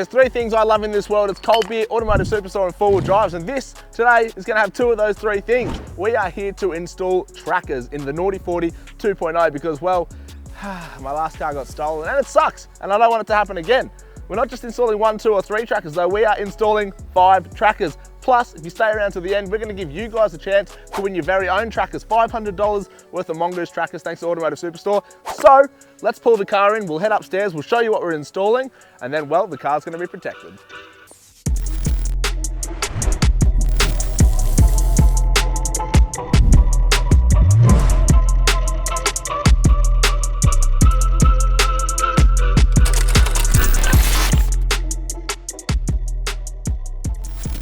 There's three things I love in this world. It's cold beer, automotive superstore, and four-wheel drives. And this today is gonna have two of those three things. We are here to install trackers in the Naughty 40 2.0 because, well, my last car got stolen and it sucks. And I don't want it to happen again. We're not just installing 1, 2, or 3 trackers though, we are installing 5 trackers. Plus, if you stay around to the end, we're gonna give you guys a chance to win your very own trackers, $500 worth of Mongoose trackers thanks to Automotive Superstore. So, let's pull the car in, we'll head upstairs, we'll show you what we're installing, and then, well, the car's gonna be protected.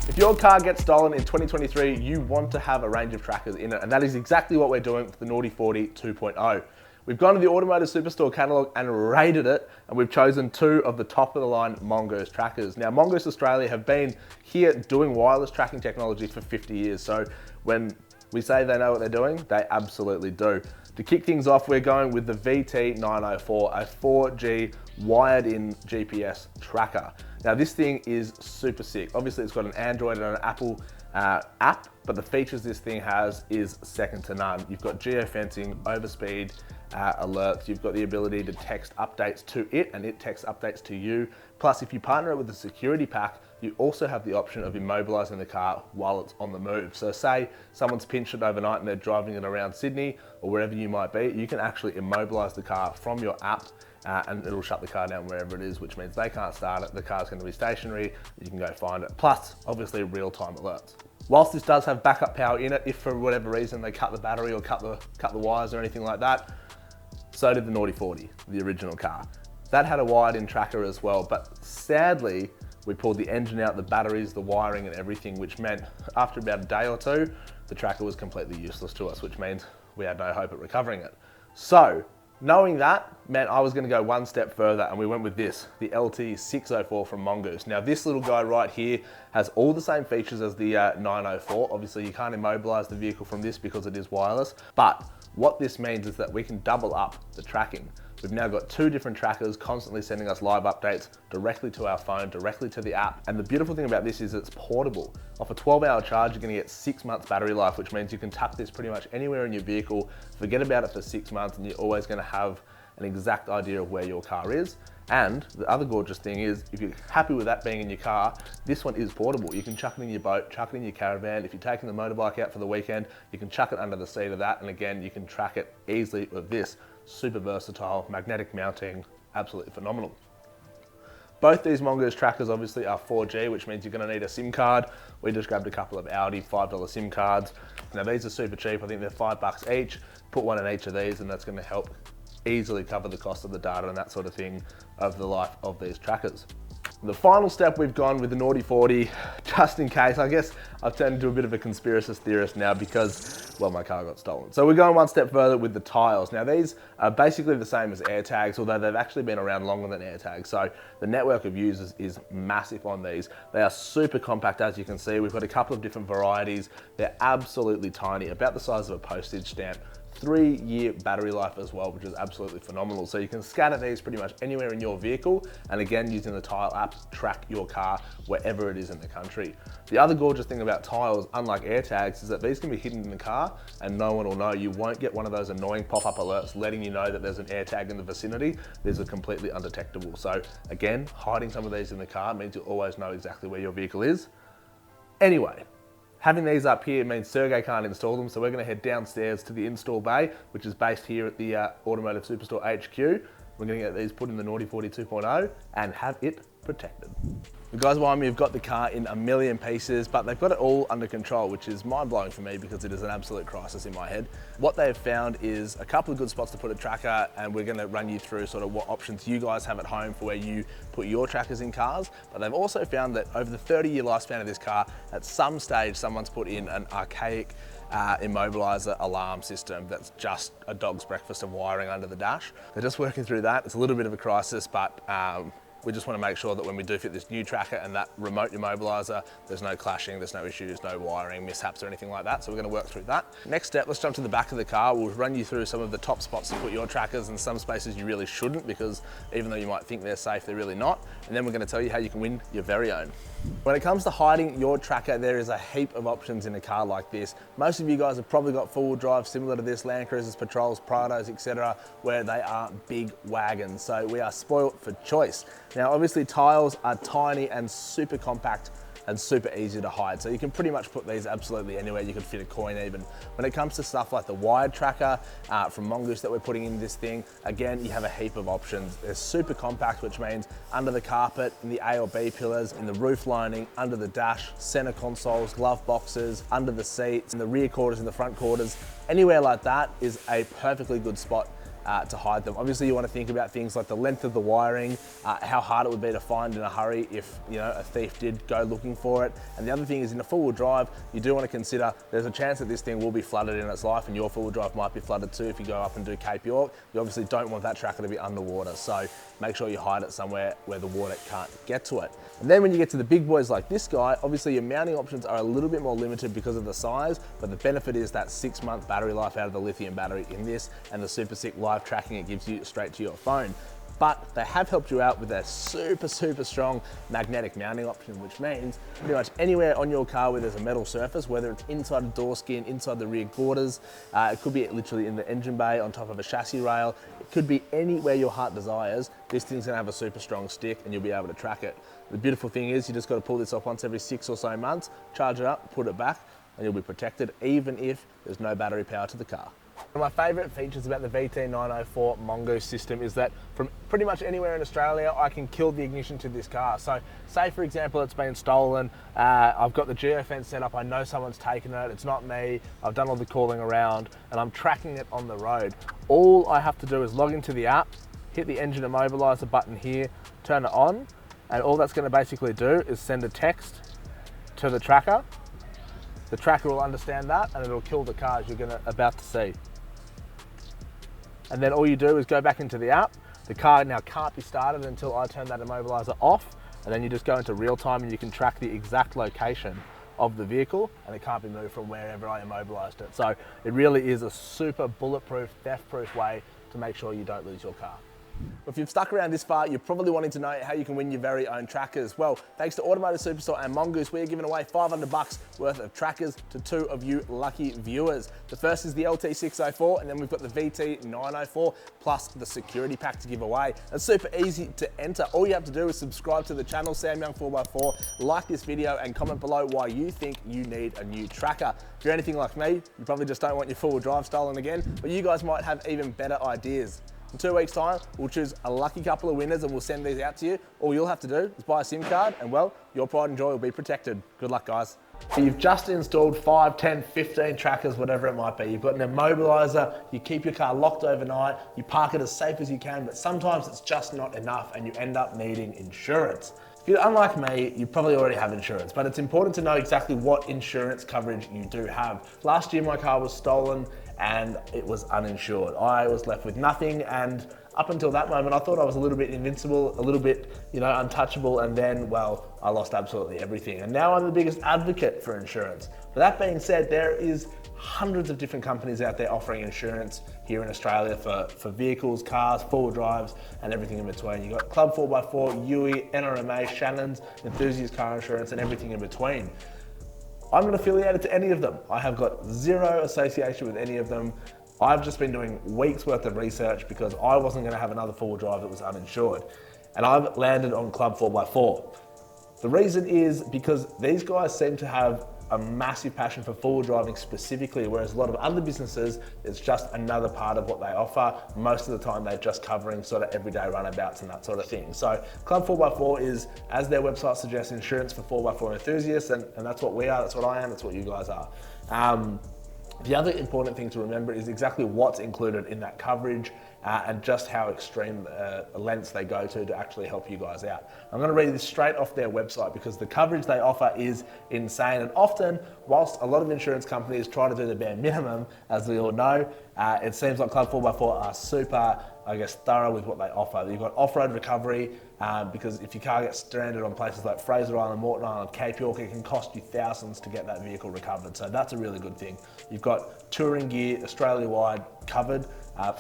If your car gets stolen in 2023, you want to have a range of trackers in it, and that is exactly what we're doing with the Naughty 40 2.0. We've gone to the Automotive Superstore catalogue and rated it, and we've chosen 2 of the top of the line Mongoose trackers. Now, Mongoose Australia have been here doing wireless tracking technology for 50 years, so when we say they know what they're doing, they absolutely do. To kick things off, we're going with the VT904, a 4G wired-in GPS tracker. Now this thing is super sick. Obviously it's got an Android and an Apple app, but the features this thing has is second to none. You've got geofencing, overspeed alerts, you've got the ability to text updates to it and it texts updates to you. Plus if you partner it with a security pack, you also have the option of immobilizing the car while it's on the move. So say someone's pinched it overnight and they're driving it around Sydney or wherever you might be, you can actually immobilize the car from your app and it'll shut the car down wherever it is, which means they can't start it, the car's going to be stationary, you can go find it. Plus, obviously real-time alerts. Whilst this does have backup power in it, if for whatever reason they cut the battery or cut the wires or anything like that, so did the Naughty 40, the original car. That had a wired-in tracker as well, but sadly, we pulled the engine out, the batteries, the wiring and everything, which meant after about a day or two, the tracker was completely useless to us, which means we had no hope at recovering it. So, knowing that meant I was going to go one step further and we went with this, the LT604 from Mongoose. Now this little guy right here has all the same features as the 904. Obviously you can't immobilize the vehicle from this because it is wireless, but what this means is that we can double up the tracking. We've now got 2 different trackers constantly sending us live updates directly to our phone, directly to the app. And the beautiful thing about this is it's portable. Off a 12-hour charge, you're gonna get 6 months battery life, which means you can tuck this pretty much anywhere in your vehicle, forget about it for 6 months, and you're always gonna have an exact idea of where your car is. And the other gorgeous thing is, if you're happy with that being in your car, this one is portable. You can chuck it in your boat, chuck it in your caravan. If you're taking the motorbike out for the weekend, you can chuck it under the seat of that. And again, you can track it easily with this. Super versatile, magnetic mounting, absolutely phenomenal. Both these Mongoose trackers obviously are 4G, which means you're gonna need a SIM card. We just grabbed a couple of Audi $5 SIM cards. Now these are super cheap. I think they're $5 each. Put one in each of these and that's gonna help easily cover the cost of the data and that sort of thing over the life of these trackers. The final step we've gone with the Naughty 40, just in case. I guess I've turned into a bit of a conspiracy theorist now because, well, my car got stolen. So we're going one step further with the tiles. Now these are basically the same as AirTags, although they've actually been around longer than AirTags. So the network of users is massive on these. They are super compact, as you can see. We've got a couple of different varieties. They're absolutely tiny, about the size of a postage stamp. 3-year battery life as well, which is absolutely phenomenal. So you can scatter these pretty much anywhere in your vehicle, and again, using the Tile app, track your car wherever it is in the country. The other gorgeous thing about Tiles, unlike AirTags, is that these can be hidden in the car and no one will know. You won't get one of those annoying pop-up alerts letting you know that there's an AirTag in the vicinity. These are completely undetectable. So again, hiding some of these in the car means you'll always know exactly where your vehicle is. Anyway, having these up here means Sergey can't install them, so we're going to head downstairs to the install bay, which is based here at the Automotive Superstore HQ. We're going to get these put in the Naughty 40 2.0 and have it protected. The guys behind me have got the car in a million pieces, but they've got it all under control, which is mind-blowing for me because it is an absolute crisis in my head. What they've found is a couple of good spots to put a tracker, and we're going to run you through sort of what options you guys have at home for where you put your trackers in cars. But they've also found that over the 30-year lifespan of this car, at some stage someone's put in an archaic immobilizer alarm system that's just a dog's breakfast of wiring under the dash. They're just working through that. It's a little bit of a crisis, but We just want to make sure that when we do fit this new tracker and that remote immobiliser, there's no clashing, there's no issues, no wiring, mishaps or anything like that. So we're going to work through that. Next step, let's jump to the back of the car. We'll run you through some of the top spots to put your trackers, and some spaces you really shouldn't, because even though you might think they're safe, they're really not. And then we're going to tell you how you can win your very own. When it comes to hiding your tracker, there is a heap of options in a car like this. Most of you guys have probably got four-wheel drive similar to this, Land Cruisers, Patrols, Prados, etc., where they are big wagons. So we are spoilt for choice. Now, obviously tiles are tiny and super compact and super easy to hide. So you can pretty much put these absolutely anywhere. You could fit a coin even. When it comes to stuff like the wired tracker from Mongoose that we're putting in this thing, again, you have a heap of options. They're super compact, which means under the carpet, in the A or B pillars, in the roof lining, under the dash, center consoles, glove boxes, under the seats, in the rear quarters, in the front quarters, anywhere like that is a perfectly good spot to hide them. Obviously, you want to think about things like the length of the wiring, how hard it would be to find in a hurry if a thief did go looking for it. And the other thing is, in a four-wheel drive, you do want to consider there's a chance that this thing will be flooded in its life, and your four-wheel drive might be flooded too if you go up and do Cape York. You obviously don't want that tracker to be underwater, so make sure you hide it somewhere where the water can't get to it. And then when you get to the big boys like this guy, obviously your mounting options are a little bit more limited because of the size, but the benefit is that 6-month battery life out of the lithium battery in this, and the super sick live tracking it gives you straight to your phone. But they have helped you out with a super strong magnetic mounting option, which means pretty much anywhere on your car where there's a metal surface, whether it's inside a door skin, inside the rear quarters, it could be literally in the engine bay, on top of a chassis rail, it could be anywhere your heart desires, this thing's gonna have a super strong stick and you'll be able to track it. The beautiful thing is you just gotta pull this off once every 6 or so months, charge it up, put it back, and you'll be protected even if there's no battery power to the car. One of my favourite features about the VT904 Mongoose system is that from pretty much anywhere in Australia, I can kill the ignition to this car. So say for example, it's been stolen, I've got the geofence set up, I know someone's taken it, it's not me, I've done all the calling around, and I'm tracking it on the road. All I have to do is log into the app, hit the engine immobiliser button here, turn it on, and all that's going to basically do is send a text to the tracker. The tracker will understand that and it'll kill the cars you're about to see. And then all you do is go back into the app. The car now can't be started until I turn that immobiliser off, and then you just go into real time and you can track the exact location of the vehicle, and it can't be moved from wherever I immobilised it. So it really is a super bulletproof, theft-proof way to make sure you don't lose your car. If you've stuck around this far, you're probably wanting to know how you can win your very own trackers. Well, thanks to Automotive Superstore and Mongoose, we're giving away $500 worth of trackers to 2 of you lucky viewers. The first is the LT604, and then we've got the VT904, plus the security pack to give away. It's super easy to enter. All you have to do is subscribe to the channel, Sam Young 4x4, like this video, and comment below why you think you need a new tracker. If you're anything like me, you probably just don't want your four-wheel drive stolen again, but you guys might have even better ideas. In 2 weeks' time, we'll choose a lucky couple of winners and we'll send these out to you. All you'll have to do is buy a SIM card and, well, your pride and joy will be protected. Good luck, guys. You've just installed 5, 10, 15 trackers, whatever it might be. You've got an immobiliser, you keep your car locked overnight, you park it as safe as you can, but sometimes it's just not enough and you end up needing insurance. If you're unlike me, you probably already have insurance, but it's important to know exactly what insurance coverage you do have. Last year, my car was stolen and it was uninsured. I was left with nothing, and up until that moment, I thought I was a little bit invincible, a little bit, untouchable, and then, well, I lost absolutely everything. And now I'm the biggest advocate for insurance. But that being said, there is hundreds of different companies out there offering insurance here in Australia for vehicles, cars, four-wheel drives, and everything in between. You've got Club 4x4, Yui, NRMA, Shannon's, Enthusiast Car Insurance, and everything in between. I'm not affiliated to any of them. I have got zero association with any of them. I've just been doing weeks worth of research because I wasn't going to have another four-wheel drive that was uninsured. And I've landed on Club 4x4. The reason is because these guys seem to have a massive passion for four-wheel driving specifically, whereas a lot of other businesses, it's just another part of what they offer. Most of the time, they're just covering sort of everyday runabouts and that sort of thing. So Club 4x4 is, as their website suggests, insurance for 4x4 enthusiasts, and that's what we are, that's what I am, that's what you guys are. The other important thing to remember is exactly what's included in that coverage and just how extreme lengths they go to actually help you guys out. I'm going to read this straight off their website because the coverage they offer is insane, and often, whilst a lot of insurance companies try to do the bare minimum, as we all know, it seems like Club 4x4 are super I guess, thorough with what they offer. You've got off-road recovery, because if your car gets stranded on places like Fraser Island, Moreton Island, Cape York, it can cost you thousands to get that vehicle recovered. So that's a really good thing. You've got touring gear, Australia-wide covered,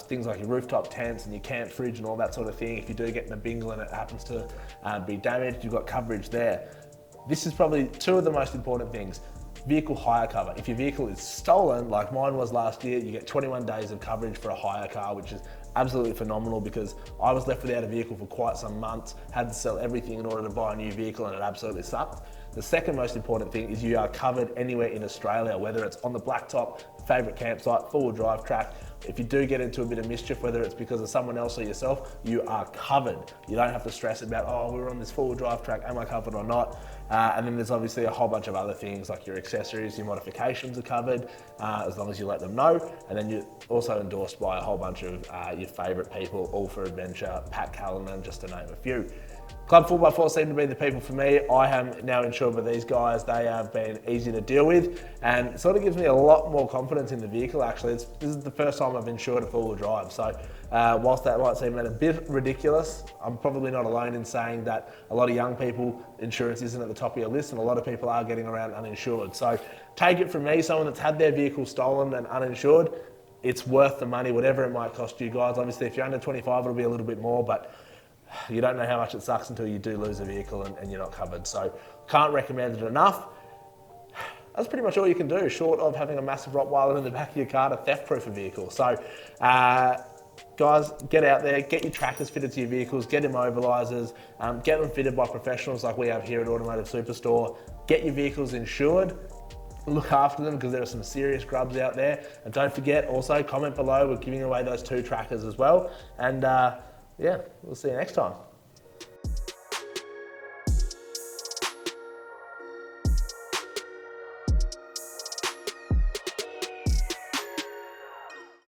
things like your rooftop tents and your camp fridge and all that sort of thing. If you do get in a bingle and it happens to be damaged, you've got coverage there. This is probably two of the most important things. Vehicle hire cover. If your vehicle is stolen, like mine was last year, you get 21 days of coverage for a hire car, which is absolutely phenomenal because I was left without a vehicle for quite some months, had to sell everything in order to buy a new vehicle, and it absolutely sucked. The second most important thing is you are covered anywhere in Australia, whether it's on the blacktop, favourite campsite, four-wheel drive track. If you do get into a bit of mischief, whether it's because of someone else or yourself, you are covered. You don't have to stress about, oh, we're on this four-wheel drive track, am I covered or not? And then there's obviously a whole bunch of other things like your accessories, your modifications are covered, as long as you let them know. And then you're also endorsed by a whole bunch of your favourite people, All for Adventure, Pat Callanan, just to name a few. Club 4x4 seem to be the people for me. I am now insured with these guys. They have been easy to deal with, and it sort of gives me a lot more confidence in the vehicle actually. This is the first time I've insured a four-wheel drive, so whilst that might seem a bit ridiculous, I'm probably not alone in saying that a lot of young people, insurance isn't at the top of your list, and a lot of people are getting around uninsured. So take it from me, someone that's had their vehicle stolen and uninsured, it's worth the money, whatever it might cost you guys. Obviously, if you're under 25, it'll be a little bit more, but you don't know how much it sucks until you do lose a vehicle and you're not covered. So can't recommend it enough. That's pretty much all you can do, short of having a massive Rottweiler in the back of your car to theft-proof a vehicle. So guys, get out there, get your trackers fitted to your vehicles, get immobilizers, get them fitted by professionals like we have here at Automotive Superstore. Get your vehicles insured. Look after them because there are some serious grubs out there. And don't forget, also comment below, we're giving away those 2 trackers as well. And yeah, we'll see you next time.